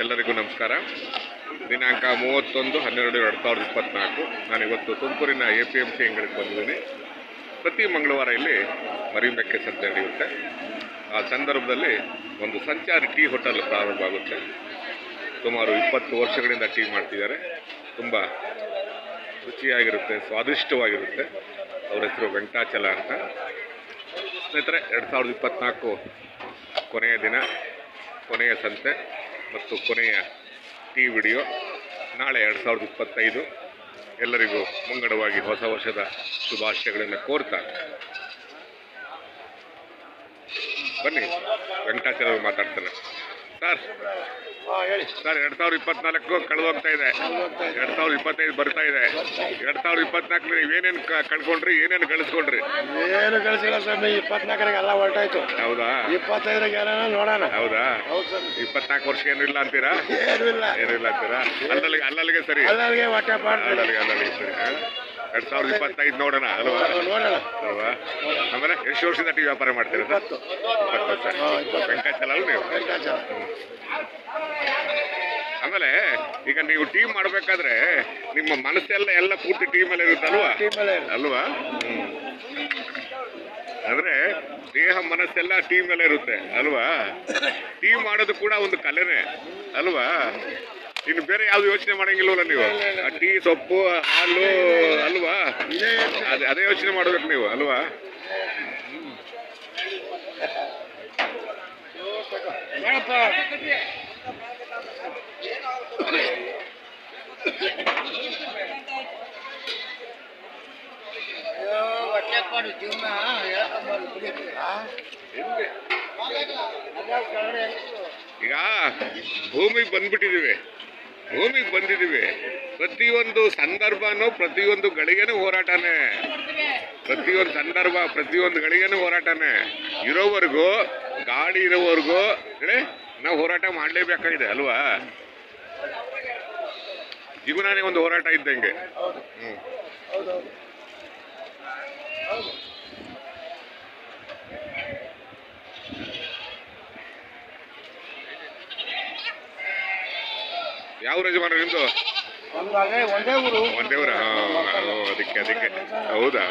ಎಲ್ಲರಿಗೂ ನಮಸ್ಕಾರ. ದಿನಾಂಕ 31/12/2024 ನಾನಿವತ್ತು ತುಮಕೂರಿನ APMC ಅಂಗಡಿಗೆ ಬಂದಿದ್ದೀನಿ. ಪ್ರತಿ ಮಂಗಳವಾರ ಇಲ್ಲಿ ಮರಿಮೆಕ್ಕೆ ಸಂತೆ ನಡೆಯುತ್ತೆ. ಆ ಸಂದರ್ಭದಲ್ಲಿ ಒಂದು ಸಂಚಾರಿ ಟೀ ಹೋಟೆಲ್ ಪ್ರಾರಂಭ ಆಗುತ್ತೆ. ಸುಮಾರು 20 ವರ್ಷಗಳಿಂದ ಟೀ ಮಾಡ್ತಿದ್ದಾರೆ. ತುಂಬ ರುಚಿಯಾಗಿರುತ್ತೆ, ಸ್ವಾದಿಷ್ಟವಾಗಿರುತ್ತೆ. ಅವರ ಹೆಸರು ವೆಂಕಟಾಚಲ ಅಂತ. ಸ್ನೇಹಿತರೆ, 2024 ಕೊನೆಯ ದಿನ, ಕೊನೆಯ ಸಂತೆ ಮತ್ತು ಕೊನೆಯ ಟೀ ವಿಡಿಯೋ. ನಾಳೆ 2025 ಎಲ್ಲರಿಗೂ ಮುಂಗಡವಾಗಿ ಹೊಸ ವರ್ಷದ ಶುಭಾಶಯಗಳನ್ನು ಕೋರ್ತಾ ಬನ್ನಿ, ವೆಂಕಟಾಚಲ ಮಾತಾಡ್ತಾನೆ. ಸರ್ 2024 ಕಳೆದೋಗ್ತಾ ಇದೆ, 2025 ಬರ್ತಾ ಇದೆ. 2024 ನೀವೇನೇನು ಕಳ್ಕೊಂಡ್ರಿ, ಏನೇನು ಗಳಿಸ್ಕೊಂಡ್ರಿ? ಏನು ಗಳಿಸಿಲ್ಲ ಸ್ವಾಮಿ. 24 ಎಲ್ಲ ಹೊರಟಾಯ್ತು. ಹೌದಾ? 25 ನೋಡೋಣ. ಹೌದಾ? 24 ವರ್ಷ ಏನು ಇಲ್ಲ ಅಂತೀರಾ? ಏನಿಲ್ಲ ಅಂತೀರಾ? ಅಲ್ಲಲ್ಲಿಗೆ ಸರಿ, ಅಲ್ಲಿಗೆ ಹೊಟ್ಟೆ ಅಲ್ಲಲ್ಲಿಗೆ ಸರಿ. 2025 ನೋಡೋಣ ಅಲ್ವಾ? ಅಲ್ವಾ? ಆಮೇಲೆ ಎಷ್ಟು ವರ್ಷದಿಂದ ಟೀ ವ್ಯಾಪಾರ ಮಾಡ್ತೀರಾ? 20 ವರ್ಷ. ವೆಂಕಟಾಚಲ ಅಲ್ಲ ನೀವು? ಆಮೇಲೆ ಈಗ ನೀವು ಟೀ ಮಾಡ್ಬೇಕಾದ್ರೆ ನಿಮ್ಮ ಮನಸ್ಸೆಲ್ಲ ಎಲ್ಲ ಪೂರ್ತಿ ಟೀ ಮೇಲೆ ಇರುತ್ತಲ್ವಾ? ಅಲ್ವಾ? ಅಂದ್ರೆ ದೇಹ ಮನಸ್ಸೆಲ್ಲ ಟೀ ಮೇಲೆ ಇರುತ್ತೆ ಅಲ್ವಾ? ಟೀ ಮಾಡೋದು ಕೂಡ ಒಂದು ಕಲೆನೇ ಅಲ್ವಾ? ಇನ್ನು ಬೇರೆ ಯಾವ್ದು ಯೋಚನೆ ಮಾಡಂಗಿಲ್ವಲ್ಲ ನೀವು? ಟೀ, ಸೊಪ್ಪು, ಹಾಲು ಅಲ್ವಾ? ಅದೇ ಯೋಚನೆ ಮಾಡ್ಬೇಕು ನೀವು ಅಲ್ವಾ? ಈಗ ಭೂಮಿಗೆ ಬಂದಿದ್ದೀವಿ. ಪ್ರತಿಯೊಂದು ಸಂದರ್ಭನೂ, ಪ್ರತಿಯೊಂದು ಗಳಿಗೆನೂ ಹೋರಾಟನೇ. ಪ್ರತಿಯೊಂದು ಸಂದರ್ಭ, ಪ್ರತಿಯೊಂದು ಗಳಿಗೆನೂ ಹೋರಾಟನೇ. ಇರೋವರೆಗೂ, ಗಾಡಿ ಇರೋವರೆಗೂ ನಾವು ಹೋರಾಟ ಮಾಡಲೇಬೇಕಾಗಿದೆ ಅಲ್ವಾ? ಜೀವನನೇ ಒಂದು ಹೋರಾಟ ಇದ್ದಂಗೆ. ಯಾವ ಯಜಮಾನ ನಿಮ್ದು? ಒಂದೇ ಊರು. ಒಂದೇ ಊರ? ಅದಕ್ಕೆ ಹೌದಾ?